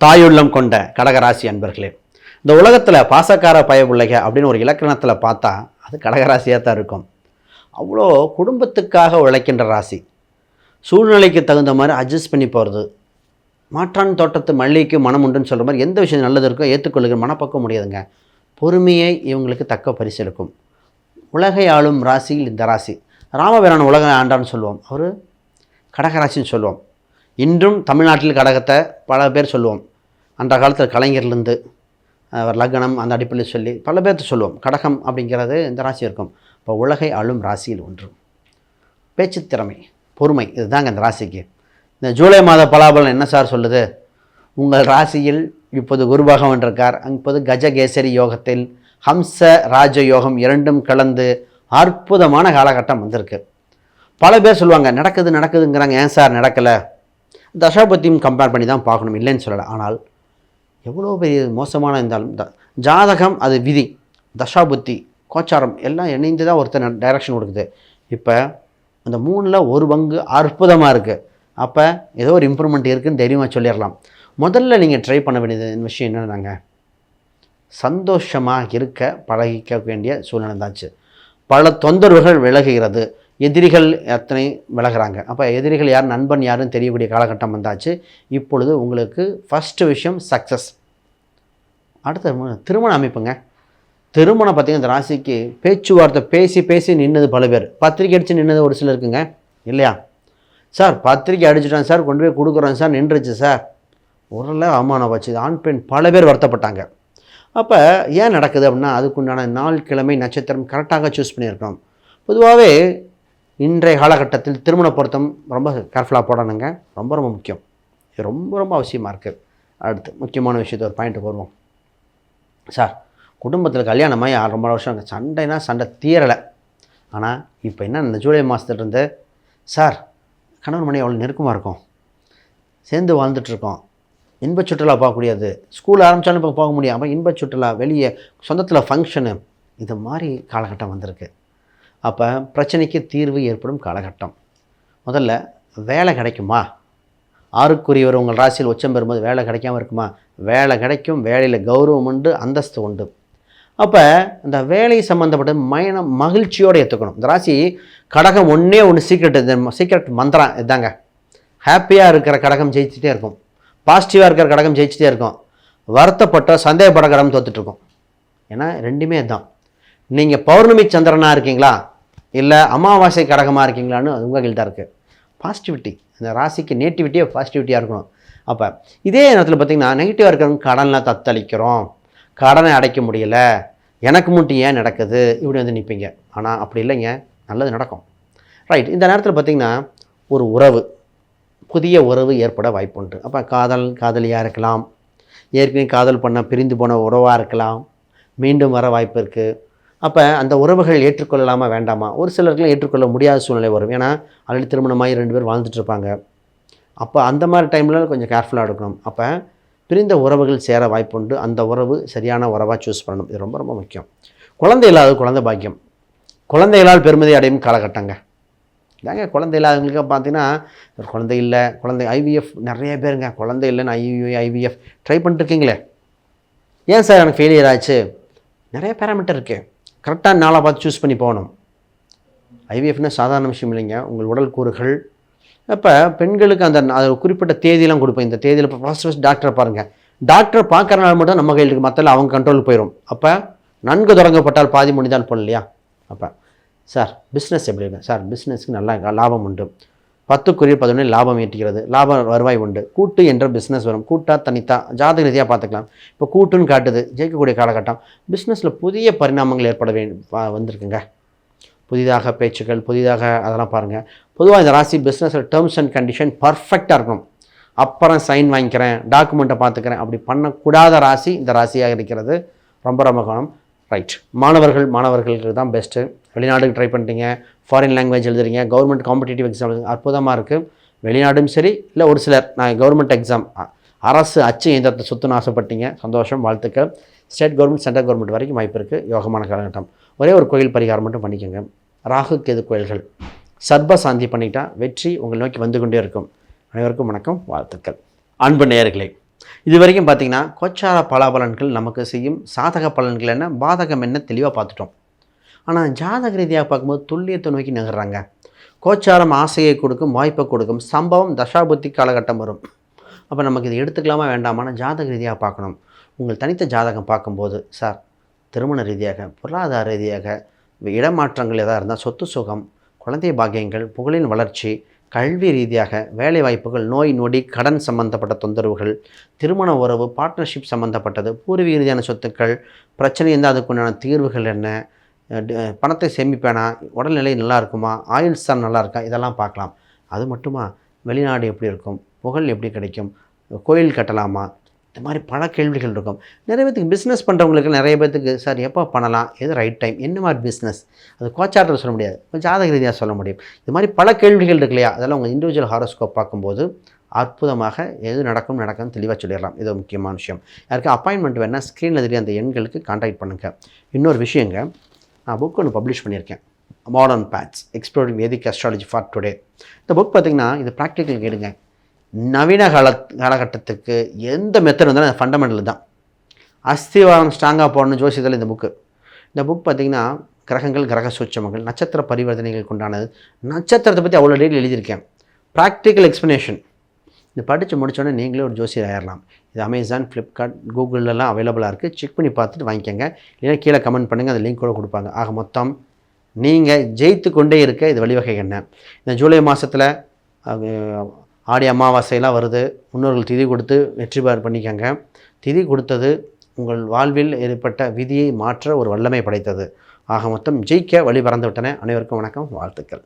தாயுள்ளம் கொண்ட கடகராசி அன்பர்களே, இந்த உலகத்தில் பாசக்கார பயவுள்ளைக அப்படின்னு ஒரு இலக்கணத்தில் பார்த்தா அது கடகராசியாக தான் இருக்கும். அவ்வளோ குடும்பத்துக்காக உழைக்கின்ற ராசி, சூழ்நிலைக்கு தகுந்த மாதிரி அட்ஜஸ்ட் பண்ணி போகிறது, மாற்றான் தோட்டத்து மல்லிகைக்கு மனம் உண்டுன்னு சொல்கிற மாதிரி எந்த விஷயம் நல்லது இருக்கோ ஏற்றுக்கொள்ளுகிற மனப்பக்கம் முடியாதுங்க. பொறுமையை இவங்களுக்கு தக்க பரிசு இருக்கும். உலகை ஆளும் ராசியில் இந்த ராசி. ராமபிரான் உலக ஆண்டான்னு சொல்லுவோம், அவர் கடகராசின்னு சொல்லுவோம். இன்றும் தமிழ்நாட்டில் கடகத்தை பல பேர் சொல்லுவோம். அந்த காலத்தில் கலைஞர்லேருந்து அவர் லக்னம் அந்த அடிப்படையில் சொல்லி பல பேர்த்து சொல்லுவோம். கடகம் அப்படிங்கிறது இந்த ராசி இருக்கும். இப்போ உலகை ஆளும் ராசியில் ஒன்று. பேச்சு திறமை, பொறுமை, இதுதாங்க இந்த ராசிக்கு. இந்த ஜூலை மாத பலாபலன் என்ன சார் சொல்லுது? உங்கள் ராசியில் இப்போது குரு பகவான் இருக்கார். இப்போது கஜகேசரி யோகத்தில் ஹம்ச ராஜ யோகம் இரண்டும் கலந்து அற்புதமான காலகட்டம் வந்திருக்கு. பல பேர் சொல்லுவாங்க நடக்குதுங்கிறாங்க. ஏன் சார் நடக்கலை? தசாபத்தியும் கம்பேர் பண்ணி தான் பார்க்கணும், இல்லைன்னு சொல்லலை. ஆனால் எவ்வளோ பெரிய மோசமான இருந்தாலும் ஜாதகம் அது விதி, தசாபுத்தி கோச்சாரம் எல்லாம் இணைந்து தான் ஒருத்தர் டைரக்ஷன் கொடுக்குது. இப்போ அந்த 3ல் 1 பங்கு அற்புதமாக இருக்குது. அப்போ ஏதோ ஒரு இம்ப்ரூவ்மெண்ட் இருக்குதுன்னு தைரியமாக சொல்லிடலாம். முதல்ல நீங்கள் ட்ரை பண்ண வேண்டியது விஷயம் என்னென்னாங்க, சந்தோஷமாக இருக்க பழகிக்க வேண்டிய சூழ்நிலை தாச்சு. பல தொந்தரவுகள் விலகுகிறது, எதிரிகள் எத்தனை விலகிறாங்க. அப்போ எதிரிகள் யார், நண்பன் யாருன்னு தெரியக்கூடிய காலகட்டம் வந்தாச்சு. இப்பொழுது உங்களுக்கு ஃபஸ்ட்டு விஷயம் சக்ஸஸ். அடுத்த திருமண அமைப்புங்க. திருமணம் பார்த்திங்கன்னா இந்த ராசிக்கு பேச்சுவார்த்தை பேசி நின்னது பல பேர், பத்திரிக்கை அடித்து நின்னது ஒரு சிலர் இருக்குங்க, இல்லையா? சார் பத்திரிக்கை அடிச்சுட்டான் சார், கொண்டு போய் கொடுக்குறோம் சார், நின்றுச்சு சார், ஒரு அவமானம் வச்சு ஆண் பெண் பல பேர் வருத்தப்பட்டாங்க. அப்போ ஏன் நடக்குது அப்படின்னா அதுக்குண்டான நாள் கிழமை நட்சத்திரம் கரெக்டாக சூஸ் பண்ணியிருக்கோம். பொதுவாகவே இன்றைய காலகட்டத்தில் திருமண பொருத்தம் ரொம்ப கேர்ஃபுல்லாக போடணுங்க. ரொம்ப முக்கியம். இது ரொம்ப அவசியமாக இருக்குது. அடுத்து முக்கியமான விஷயத்தை ஒரு பாயிண்ட்டுக்கு வருவோம். சார் குடும்பத்தில் கல்யாணமாகி ரொம்ப வருஷம் சண்டைனா சண்டை தீரலை. ஆனால் இப்போ என்ன, இந்த ஜூலை மாதத்துலேருந்து சார் கணவன் மணி அவ்வளோ நெருக்கமாக இருக்கும், சேர்ந்து வாழ்ந்துட்டுருக்கோம், இன்ப சுற்றுலா போகக்கூடியது, ஸ்கூல் ஆரம்பித்தாலும் இப்போ போக முடியும், அப்போ இன்ப சுற்றுலா, வெளியே சொந்தத்தில் ஃபங்க்ஷனு, இது மாதிரி காலகட்டம் வந்திருக்கு. அப்போ பிரச்சனைக்கு தீர்வு ஏற்படும் காலகட்டம். முதல்ல வேலை கிடைக்குமா? 6க்குரியவர் உங்கள் ராசியில் உச்சம் பெறும்போது வேலை கிடைக்காமல் இருக்குமா? வேலை கிடைக்கும். வேலையில் கௌரவம் உண்டு, அந்தஸ்து உண்டு. அப்போ இந்த வேலை சம்மந்தப்பட்ட மகிழ்ச்சியோடு ஏற்றுக்கணும். இந்த ராசி கடகம் ஒன்று சீக்ரெட் மந்திரம் இதுதாங்க. ஹாப்பியாக இருக்கிற கடகம் ஜெயிச்சுட்டே இருக்கும், பாசிட்டிவாக இருக்கிற கடகம் ஜெயிச்சுட்டே இருக்கும், வருத்தப்பட்ட சந்தேகப்பட கடகம் தோத்துட்ருக்கும். ஏன்னா ரெண்டுமே இதுதான். நீங்கள் பௌர்ணமி சந்திரனாக இருக்கீங்களா இல்லை அமாவாசை கடகமாக இருக்கீங்களான்னு அது உங்கள் கையில் தான் இருக்குது. பாசிட்டிவிட்டி, இந்த ராசிக்கு நேட்டிவிட்டியே பாசிட்டிவிட்டியாக இருக்கணும். அப்போ இதே நேரத்தில் பார்த்திங்கன்னா நெகட்டிவாக இருக்கிறவங்க கடனில் தத்தளிக்கிறோம், கடனை அடைக்க முடியலை, எனக்கு மட்டும் ஏன் நடக்குது, இப்படி வந்து நிற்பீங்க. ஆனால் அப்படி இல்லைங்க, நல்லது நடக்கும். ரைட். இந்த நேரத்தில் பார்த்திங்கன்னா ஒரு உறவு, புதிய உறவு ஏற்பட வாய்ப்பு உண்டு. அப்போ காதலியாக இருக்கலாம், ஏற்கனவே காதல் பண்ண பிரிந்து போன உறவாக இருக்கலாம், மீண்டும் வர வாய்ப்பு இருக்குது. அப்போ அந்த உறவுகள் ஏற்றுக்கொள்ளலாமா வேண்டாமா? ஒரு சிலருக்குலாம் ஏற்றுக்கொள்ள முடியாத சூழ்நிலை வரும். ஏன்னா ஆல்ரெடி திருமணமாகி 2 பேர் வாழ்ந்துட்டுருப்பாங்க. அப்போ அந்த மாதிரி டைமில் கொஞ்சம் கேர்ஃபுல்லாக எடுக்கணும். அப்போ பிரிந்த உறவுகள் சேர வாய்ப்பு உண்டு. அந்த உறவு சரியான உறவாக சூஸ் பண்ணணும். இது ரொம்ப முக்கியம். குழந்தை இல்லாத குழந்தை பாக்கியம், குழந்தைகளால் பெருமதி அடையும் காலகட்டங்க. இதாங்க குழந்தை இல்லாதவங்களுக்கு பார்த்தீங்கன்னா குழந்தை இல்லை, குழந்தை ஐவிஎஃப் நிறைய பேருங்க குழந்தை இல்லைன்னு ஐவிஎஃப் ட்ரை பண்ணிட்டுருக்கீங்களே. ஏன் சார் எனக்கு ஃபெயிலியர் ஆச்சு? நிறைய பேராமீட்டர் இருக்குது. கரெக்டாக நாளாக பார்த்து சூஸ் பண்ணி போகணும். ஐவிஎஃப்னா சாதாரண விஷயம் இல்லைங்க. உங்கள் உடல் கூறுகள், அப்போ பெண்களுக்கு அந்த குறிப்பிட்ட தேதியெலாம் கொடுப்போம். இந்த தேதியில் இப்போ ஃபஸ்ட் டாக்டரை பாருங்கள். டாக்டர் பார்க்குறனால மட்டும் நம்ம கையில் இருக்குது, மற்றல அவங்க கண்ட்ரோலுக்கு போயிடும். அப்போ நன்கு தொடங்கப்பட்டால் பாதி முடிந்தால் போகணும் இல்லையா? அப்போ சார் பிஸ்னஸ் எப்படி இருக்கு? சார் பிஸ்னஸ்க்கு நல்லா லாபம் உண்டு. 10க்குரிய 11 லாபம் ஈட்டுகிறது, லாபம் வருவாய் உண்டு. கூட்டு என்ற பிஸ்னஸ் வரும். கூட்டா தனித்தா ஜாதக ரீதியாக பார்த்துக்கலாம். இப்போ கூட்டுன்னு காட்டுது, ஜெயிக்கக்கூடிய காலகட்டம். பிஸ்னஸில் புதிய பரிணாமங்கள் ஏற்பட வந்திருக்குங்க. புதிதாக பேச்சுக்கள், புதிதாக அதெல்லாம் பாருங்கள். பொதுவாக இந்த ராசி பிஸ்னஸில் டேர்ம்ஸ் அண்ட் கண்டிஷன் பர்ஃபெக்டாக இருக்கணும். அப்புறம் சைன் வாங்கிக்கிறேன், டாக்குமெண்ட்டை பார்த்துக்கிறேன், அப்படி பண்ணக்கூடாத ராசி இந்த ராசியாக இருக்கிறது. ரொம்ப கவனம். ரைட். மாணவர்களுக்கு தான் பெஸ்ட்டு. வெளிநாடுக்கு ட்ரை பண்ணிட்டீங்க, ஃபாரின் லாங்குவேஜ் எழுதுறீங்க, கவர்மெண்ட் காம்படிட்டிவ் எக்ஸாம் அற்புதமாக இருக்குது. வெளிநாடும் சரி, இல்லை ஒரு சிலர் நான் கவர்மெண்ட் எக்ஸாம் அரசு அச்சு இயந்திரத்தை சுற்றணும் ஆசைப்பட்டீங்க, சந்தோஷம், வாழ்த்துக்கள். ஸ்டேட் கவர்மெண்ட், சென்ட்ரல் கவர்மெண்ட் வரைக்கும் வாய்ப்பு இருக்குது. யோகமான காலகட்டம். ஒரே ஒரு கோயில் பரிகாரம் மட்டும் பண்ணிக்கோங்க. ராகு கேது கோயில்கள் சர்ப சாந்தி பண்ணிட்டா வெற்றி உங்களை நோக்கி வந்து கொண்டே இருக்கும். அனைவருக்கும் வணக்கம், வாழ்த்துக்கள். அன்பு நேயர்களே, இது வரைக்கும் பார்த்திங்கன்னா கோச்சார பலாபலன்கள் நமக்கு செய்யும் சாதக பலன்கள் என்ன, பாதகம் என்ன தெளிவாக பார்த்துட்டோம். ஆனால் ஜாதக ரீதியாக பார்க்கும்போது துல்லியத்தை நோக்கி நகர்றாங்க. கோச்சாரம் ஆசையை கொடுக்கும், வாய்ப்பை கொடுக்கும், சம்பவம் தசாபுத்தி காலகட்டம் வரும். அப்போ நமக்கு இது எடுத்துக்கலாமா வேண்டாமான ஜாதக ரீதியாக பார்க்கணும். உங்கள் தனித்த ஜாதகம் பார்க்கும்போது சார் திருமண ரீதியாக, பொருளாதார ரீதியாக, இடமாற்றங்கள் எதாக இருந்தால், சொத்து சுகம், குழந்தை பாக்கியங்கள், புகழின் வளர்ச்சி, கல்வி ரீதியாக, வேலை வாய்ப்புகள், நோய் நொடி, கடன் சம்பந்தப்பட்ட தொந்தரவுகள், திருமண உறவு, பார்ட்னர்ஷிப் சம்மந்தப்பட்டது, பூர்வீக ரீதியான சொத்துக்கள், பிரச்சனை இருந்தால் அதுக்குண்டான தீர்வுகள் என்ன, பணத்தை சேமிப்பேனா, உடல்நிலை நல்லா இருக்குமா, ஆயுள் ஸ்தானம் நல்லா இருக்கா, இதெல்லாம் பார்க்கலாம். அது மட்டுமா, வெளிநாடு எப்படி இருக்கும், புகழ் எப்படி கிடைக்கும், கோயில் கட்டலாமா, இந்த மாதிரி பல கேள்விகள் இருக்கும். நிறைய பேத்துக்கு பிஸ்னஸ் பண்ணுறவங்களுக்கு நிறைய பேத்துக்கு சார் எப்போ பண்ணலாம், எது ரைட் டைம், என்ன மாதிரி பிஸ்னஸ், அது கோச்சாரத்தில் சொல்ல முடியாது, ஜாதக ரீதியாக சொல்ல முடியும். இது மாதிரி பல கேள்விகள் இருக்கு இல்லையா, அதெல்லாம் உங்கள் இண்டிவிஜுவல் ஹாரோஸ்கோப் பார்க்கும்போது அற்புதமாக எது நடக்கும்னு தெளிவாக சொல்லிடலாம். இது முக்கியமான விஷயம். யாருக்கு அப்பாயின்மெண்ட் வேணால் ஸ்க்ரீனில் தெரிய அந்த எண்களுக்கு கான்டாக்ட் பண்ணுங்கள். இன்னொரு விஷயங்க, நான் புக் ஒன்று பப்ளிஷ் பண்ணியிருக்கேன், modern paths exploring Vedic astrology for today. இந்த புக் பார்த்திங்கன்னா இது ப்ராக்டிக்கல் கேடுங்க. நவீன காலகட்டத்துக்கு எந்த மெத்தட் இருந்தாலும் ஃபண்டமெண்டல் தான். அஸ்திவாரம் ஸ்ட்ராங்காக போடணும் ஜோசியத்தில் இந்த புக் பார்த்திங்கன்னா கிரகங்கள், கிரக சூட்சமங்கள், நட்சத்திர பரிவர்த்தனைகளுக்கு உண்டானது. நட்சத்திரத்தை பற்றி அவ்வளோ டீட்டெயில் எழுதியிருக்கேன். Practical explanation. இது படித்து முடித்தோடனே நீங்களே ஒரு ஜோசியர் ஆயிடலாம். இது அமேசான், ஃப்ளிப்கார்ட், கூகுளெலாம் அவைலபிளாக இருக்குது. செக் பண்ணி பார்த்துட்டு வாங்கிக்கோங்க. இல்லைன்னா கீழே கமெண்ட் பண்ணுங்கள், அந்த லிங்க் கூட கொடுப்பாங்க. ஆக மொத்தம் நீங்கள் ஜெயித்து கொண்டே இருக்க இது வழிவகை என்ன. இந்த ஜூலை மாதத்தில் ஆடி அமாவாசையெல்லாம் வருது. முன்னோர்கள் திதி கொடுத்து வெற்றி பண்ணிக்கங்க. திதி கொடுத்தது உங்கள் வாழ்வில் ஏற்பட்ட விதியை மாற்ற ஒரு வல்லமை படைத்தது. ஆக மொத்தம் ஜெயிக்க வழி பறந்து விட்டன. அனைவருக்கும் வணக்கம், வாழ்த்துக்கள்.